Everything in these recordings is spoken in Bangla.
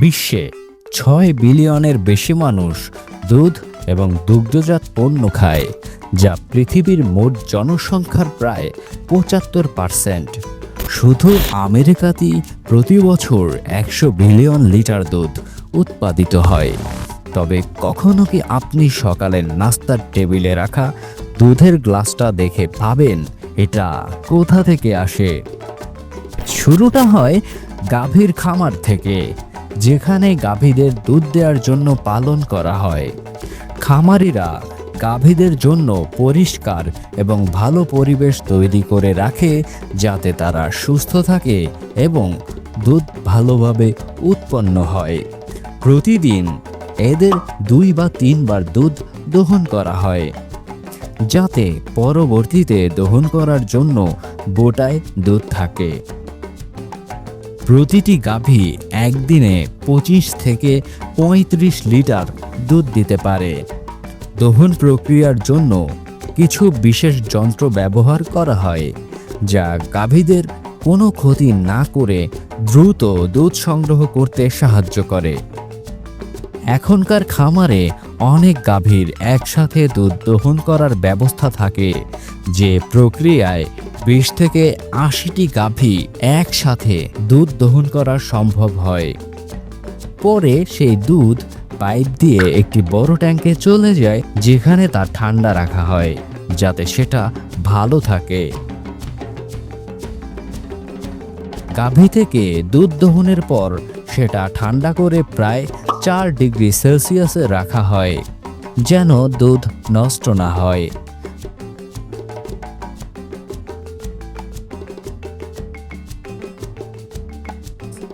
বিশ্বে ৬ বিলিয়নের বেশি মানুষ দুধ এবং দুগ্ধজাত পণ্য খায়, যা পৃথিবীর মোট জনসংখ্যার প্রায় ৭৫%। শুধু আমেরিকাতেই প্রতি বছর ১০০ বিলিয়ন লিটার দুধ উৎপাদিত হয়। তবে কখনো কি আপনি সকালের নাস্তার টেবিলে রাখা দুধের গ্লাসটা দেখে ভাবেন এটা কোথা থেকে আসে? শুরুটা হয় গাভীর খামার থেকে, যেখানে গাভীদের দুধ দেওয়ার জন্য পালন করা হয়। খামারিরা গাভীদের জন্য পরিষ্কার এবং ভালো পরিবেশ তৈরি করে রাখে, যাতে তারা সুস্থ থাকে এবং দুধ ভালোভাবে উৎপন্ন হয়। প্রতিদিন এদের ২ বা ৩ বার দুধ দহন করা হয়, যাতে পরবর্তীতে দহন করার জন্য বোটায় দুধ থাকে। প্রতিটি গাভী একদিনে ২৫ থেকে ৩৫ লিটার দুধ দিতে পারে। দহন প্রক্রিয়ার জন্য কিছু বিশেষ যন্ত্র ব্যবহার করা হয়, যা গাভীদের কোনো ক্ষতি না করে দ্রুত দুধ সংগ্রহ করতে সাহায্য করে। এখনকার খামারে অনেক গাভীর একসাথে দুধ দহন করার ব্যবস্থা থাকে, যে প্রক্রিয়ায় ২০ থেকে ৮০টি গাভী একসাথে দুধ দহন করা সম্ভব হয়। পরে সেই দুধ পাইপ দিয়ে একটি বড় ট্যাঙ্কে চলে যায়, যেখানে তা ঠান্ডা রাখা হয় যাতে সেটা ভালো থাকে। গাভী থেকে দুধ দহনের পর সেটা ঠান্ডা করে প্রায় ৪ ডিগ্রি সেলসিয়াসে রাখা হয়, যেন দুধ নষ্ট না হয়।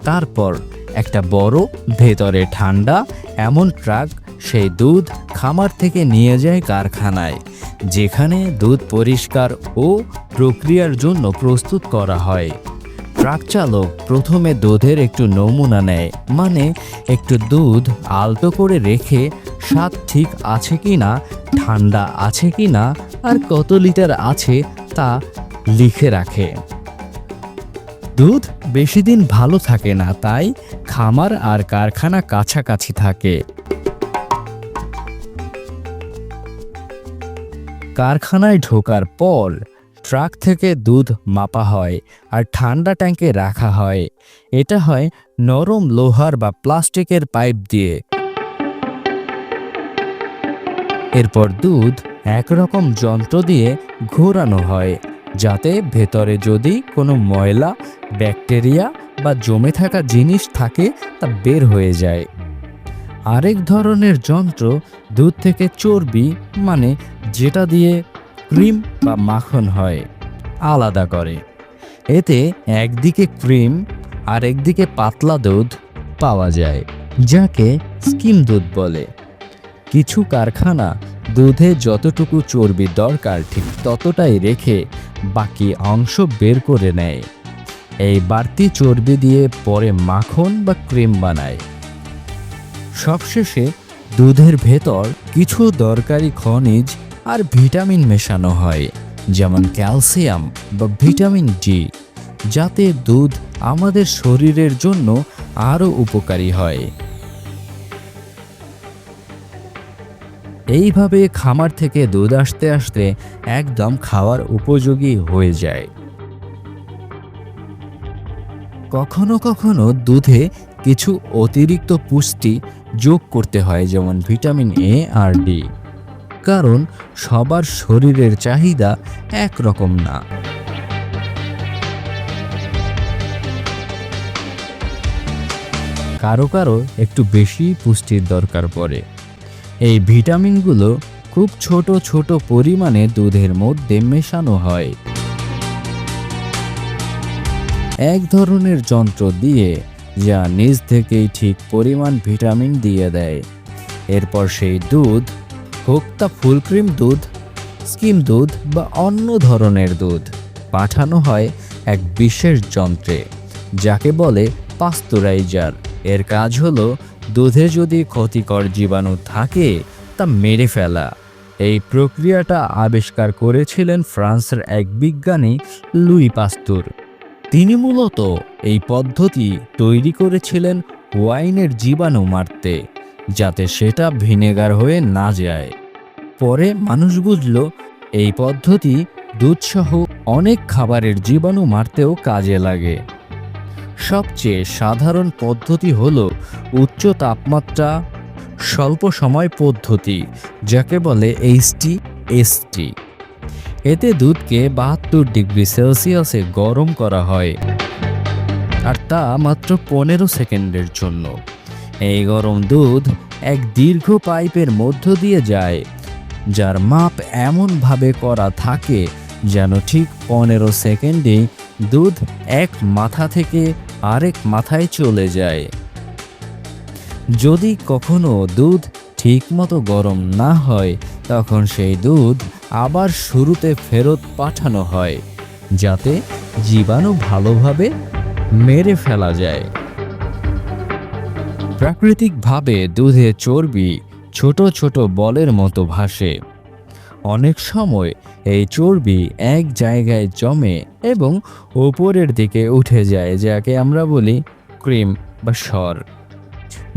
তারপর একটা বড়, ভেতরে ঠান্ডা এমন ট্রাক সেই দুধ খামার থেকে নিয়ে যায় কারখানায়, যেখানে দুধ পরিষ্কার ও প্রক্রিয়ার জন্য প্রস্তুত করা হয়। ট্রাক চালক প্রথমে দুধের একটু নমুনা নেয়, মানে একটু দুধ আলতো করে রেখে স্বাদ ঠিক আছে কিনা, ঠান্ডা আছে কিনা আর কত লিটার আছে তা লিখে রাখে। দুধ বেশি দিন ভালো থাকে না, তাই খামার আর কারখানা কাছাকাছি থাকে। কারখানায় ঢোকার পর ট্রাক থেকে দুধ মাপা হয় আর ঠান্ডা ট্যাঙ্কে রাখা হয়। এটা হয় নরম লোহার বা প্লাস্টিকের পাইপ দিয়ে। এরপর দুধ একরকম যন্ত্র দিয়ে ঘোরানো হয়, যাতে ভেতরে যদি কোনো ময়লা, ব্যাকটেরিয়া বা জমে থাকা জিনিস থাকে তা বের হয়ে যায়। আরেক ধরনের যন্ত্র দুধ থেকে চর্বি, মানে যেটা দিয়ে ক্রিম বা মাখন হয়, আলাদা করে। এতে একদিকে ক্রিম আর একদিকে পাতলা দুধ পাওয়া যায়, যাকে স্কিম দুধ বলে। কিছু কারখানা দুধে যতটুকু চর্বি দরকার ঠিক ততটাই রেখে বাকি অংশ বের করে নেয়। এই বাড়তি চর্বি দিয়ে পরে মাখন বা ক্রিম বানায়। সবশেষে দুধের ভেতর কিছু দরকারি খনিজ আর ভিটামিন মেশানো হয়, যেমন ক্যালসিয়াম বা ভিটামিন ডি, যাতে দুধ আমাদের শরীরের জন্য আরও উপকারী হয়। এইভাবে খামার থেকে দুধ আসতে আসতে একদম খাওয়ার উপযোগী হয়ে যায়। কখনো কখনো দুধে কিছু অতিরিক্ত পুষ্টি যোগ করতে হয়, যেমন ভিটামিন এ আর ডি, কারণ সবার শরীরের চাহিদা একরকম না। কারো কারো একটু বেশি পুষ্টির দরকার পড়ে। এই ভিটামিনগুলো খুব ছোট ছোট পরিমাণে দুধের মধ্যে মেশানো হয় এক ধরনের যন্ত্র দিয়ে, যা নিজ থেকেই ঠিক পরিমাণ ভিটামিন দিয়ে দেয়। এরপর সেই দুধ, হোক তা ফুল ক্রিম দুধ, স্কিম দুধ বা অন্য ধরনের দুধ, পাঠানো হয় এক বিশেষ যন্ত্রে, যাকে বলে পাস্তুরাইজার। এর কাজ হলো দুধে যদি ক্ষতিকর জীবাণু থাকে তা মেরে ফেলা। এই প্রক্রিয়াটা আবিষ্কার করেছিলেন ফ্রান্সের এক বিজ্ঞানী লুই পাস্তুর। তিনি মূলত এই পদ্ধতি তৈরি করেছিলেন ওয়াইনের জীবাণু মারতে, যাতে সেটা ভিনেগার হয়ে না যায়। পরে মানুষ বুঝল এই পদ্ধতি দুধসহ অনেক খাবারের জীবাণু মারতেও কাজে লাগে। সবচেয়ে সাধারণ পদ্ধতি হলো উচ্চ তাপমাত্রা স্বল্প সময় পদ্ধতি, যাকে বলে HTST। এতে দুধকে 72 ডিগ্রি সেলসিয়াসে গরম করা হয়, আর তা মাত্র 15 সেকেন্ডের জন্য। এই গরম দুধ এক দীর্ঘ পাইপের মধ্য দিয়ে যায়, যার মাপ এমনভাবে করা থাকে যেন ঠিক 15 সেকেন্ডে দুধ এক মাথা থেকে আরেক মাথায় চলে যায়। যদি কখনো দুধ ঠিকমতো গরম না হয়, তখন সেই দুধ আবার শুরুতে ফেরত পাঠানো হয়, যাতে জীবাণু ভালোভাবে মেরে ফেলা যায়। প্রাকৃতিকভাবে দুধে চর্বি ছোট ছোট বলের মতো ভাসে। অনেক সময় এই চর্বি এক জায়গায় জমে এবং উপরের দিকে উঠে যায়, যাকে আমরা বলি ক্রিম বা সর।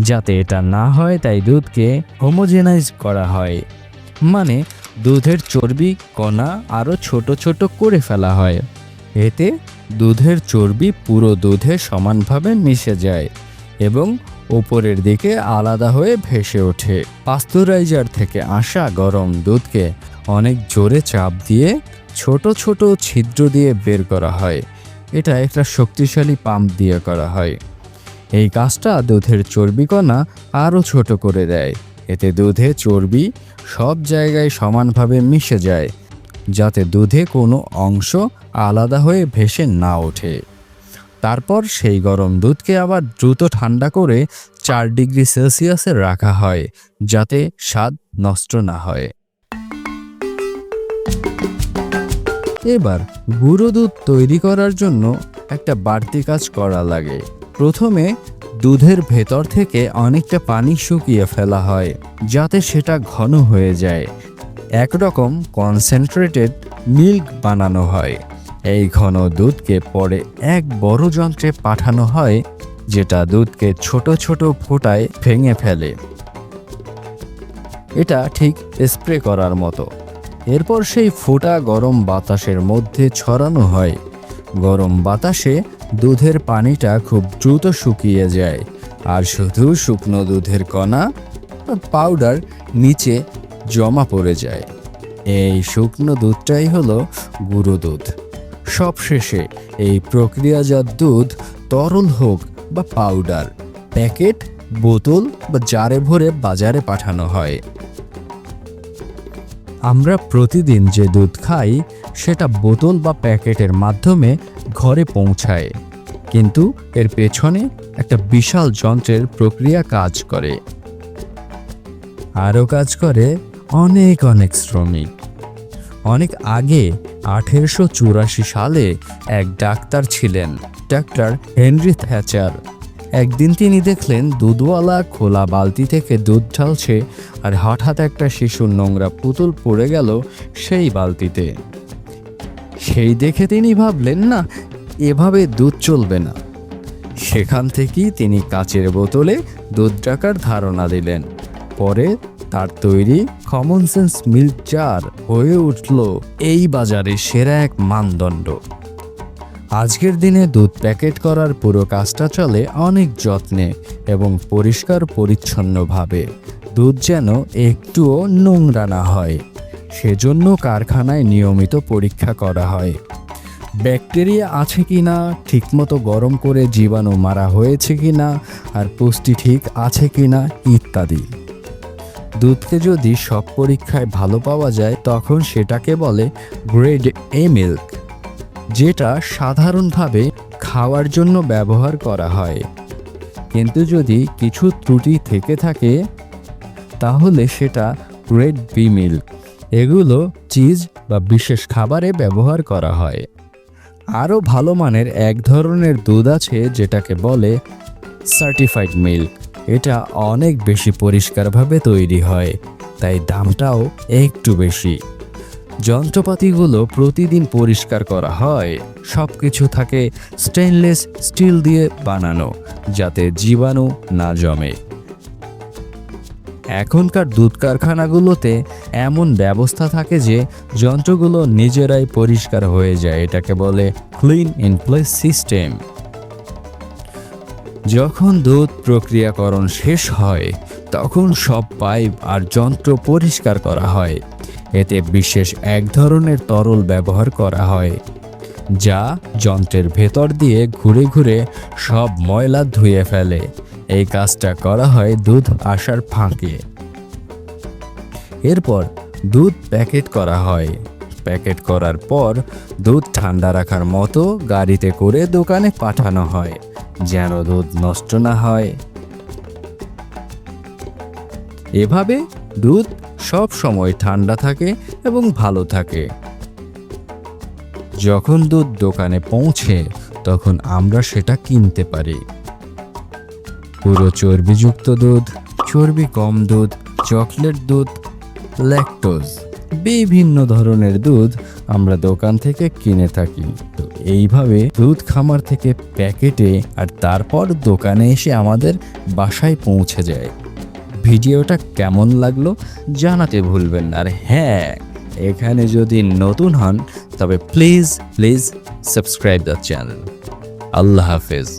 যাতে এটা না হয় তাই দুধকে হোমোজেনাইজ করা হয়, মানে দুধের চর্বি কণা আরও ছোট ছোট করে ফেলা হয়। এতে দুধের চর্বি পুরো দুধে সমানভাবে মিশে যায় এবং উপরের দিকে আলাদা হয়ে ভেসে ওঠে। পাস্তুরাইজার থেকে আসা গরম দুধকে অনেক জোরে চাপ দিয়ে ছোট ছোট ছিদ্র দিয়ে বের করা হয়। এটা একটা শক্তিশালী পাম্প দিয়ে করা হয়। এই কাজটা দুধের চর্বিকণা আরও ছোট করে দেয়। এতে দুধে চর্বি সব জায়গায় সমানভাবে মিশে যায়, যাতে দুধে কোনো অংশ আলাদা হয়ে ভেসে না ওঠে। তারপর সেই গরম দুধকে আবার দ্রুত ঠান্ডা করে 4 ডিগ্রি সেলসিয়াসে রাখা হয়, যাতে স্বাদ নষ্ট না হয়। এবার গুঁড়ো দুধ তৈরি করার জন্য একটা বাড়তি কাজ করা লাগে। প্রথমে দুধের ভেতর থেকে অনেকটা পানি শুকিয়ে ফেলা হয়, যাতে সেটা ঘন হয়ে যায়। একরকম কনসেন্ট্রেটেড মিল্ক বানানো হয়। এই ঘন দুধকে পরে এক বড় যন্ত্রে পাঠানো হয়, যেটা দুধকে ছোট ছোট ফোঁটায় ভেঙে ফেলে। এটা ঠিক স্প্রে করার মতো। এরপর সেই ফোঁটা গরম বাতাসের মধ্যে ছড়ানো হয়। গরম বাতাসে দুধের পানিটা খুব দ্রুত শুকিয়ে যায়, আর শুধু শুকনো দুধের কণা পাউডার নিচে জমা পড়ে যায়। এই শুকনো দুধটাই হলো গুঁড়ো দুধ। সবশেষে এই প্রক্রিয়াজাত দুধ তরল হোক বা পাউডার, প্যাকেট, বোতল বা জারে ভরে বাজারে পাঠানো হয়। আমরা প্রতিদিন যে দুধ খাই সেটা বোতল বা প্যাকেটের মাধ্যমে ঘরে পৌঁছায়, কিন্তু এর পেছনে একটা বিশাল যন্ত্রের প্রক্রিয়া কাজ করে। আরও কাজ করে অনেক অনেক শ্রমিক। অনেক আগে 1884 সালে এক ডাক্তার ছিলেন, ডাক্তার হেনরি থ্যাচার। একদিন তিনি দেখলেন দুধওয়ালা খোলা বালতি থেকে দুধ ঢালছে, আর হঠাৎ একটা শিশুর নোংরা পুতুল পড়ে গেল সেই বালতিতে। সেই দেখে তিনি ভাবলেন, না, এভাবে দুধ চলবে না। সেখান থেকেই তিনি কাচের বোতলে দুধ রাখার ধারণা দিলেন। পরে তার তৈরি কমন সেন্স মিল্ক জার হয়ে উঠল এই বাজারে সেরা এক মানদণ্ড। আজকের দিনে দুধ প্যাকেট করার পুরো কাজটা চলে অনেক যত্নে এবং পরিষ্কার পরিচ্ছন্নভাবে। দুধ যেন একটুও নোংরা না হয়, সেজন্য কারখানায় নিয়মিত পরীক্ষা করা হয়। ব্যাকটেরিয়া আছে কিনা, ঠিকমতো গরম করে জীবাণু মারা হয়েছে কিনা, আর পুষ্টি ঠিক আছে কিনা ইত্যাদি। দুধকে যদি সব পরীক্ষায় ভালো পাওয়া যায়, তখন সেটাকে বলে গ্রেড এ মিল্ক, যেটা সাধারণভাবে খাওয়ার জন্য ব্যবহার করা হয়। কিন্তু যদি কিছু ত্রুটি থেকে থাকে, তাহলে সেটা গ্রেড বি মিল্ক। এগুলো চিজ বা বিশেষ খাবারে ব্যবহার করা হয়। আরও ভালো মানের এক ধরনের দুধ আছে, যেটাকে বলে সার্টিফাইড মিল্ক। এটা অনেক বেশি পরিষ্কারভাবে তৈরি হয়, তাই দামটাও একটু বেশি। যন্ত্রপাতিগুলো প্রতিদিন পরিষ্কার করা হয়। সব কিছু থাকে স্টেনলেস স্টিল দিয়ে বানানো, যাতে জীবাণু না জমে। এখনকার দুধ কারখানাগুলোতে এমন ব্যবস্থা থাকে যে যন্ত্রগুলো নিজেরাই পরিষ্কার হয়ে যায়। এটাকে বলে ক্লিন ইন প্লেস সিস্টেম। যখন দুধ প্রক্রিয়াকরণ শেষ হয়, তখন সব পাইপ আর যন্ত্র পরিষ্কার করা হয়। এতে বিশেষ এক ধরনের তরল ব্যবহার করা হয়, যা যন্ত্রের ভেতর দিয়ে ঘুরে ঘুরে সব ময়লা ধুয়ে ফেলে। এই কাজটা করা হয় দুধ আসার ফাঁকে। এরপর দুধ প্যাকেট করা হয়। প্যাকেট করার পর দুধ ঠান্ডা রাখার মতো গাড়িতে করে দোকানে পাঠানো হয়, যেন দুধ নষ্ট না হয়। এভাবে দুধ সব সময় ঠান্ডা থাকে এবং ভালো থাকে। যখন দুধ দোকানে পৌঁছে, তখন আমরা সেটা কিনতে পারি। পুরো চর্বিযুক্ত দুধ, চর্বি কম দুধ, চকলেট দুধ, ল্যাকটোজ, বিভিন্ন ধরনের দুধ আমরা দোকান থেকে কিনে থাকি। তো এইভাবে দুধ খামার থেকে প্যাকেটে আর তারপর দোকানে এসে আমাদের বাসায় পৌঁছে যায়। ভিডিওটা কেমন লাগলো জানাতে ভুলবেন না। আর হ্যাঁ, এখানে যদি নতুন হন তবে প্লিজ সাবস্ক্রাইব দ্য চ্যানেল। আল্লাহ হাফেজ।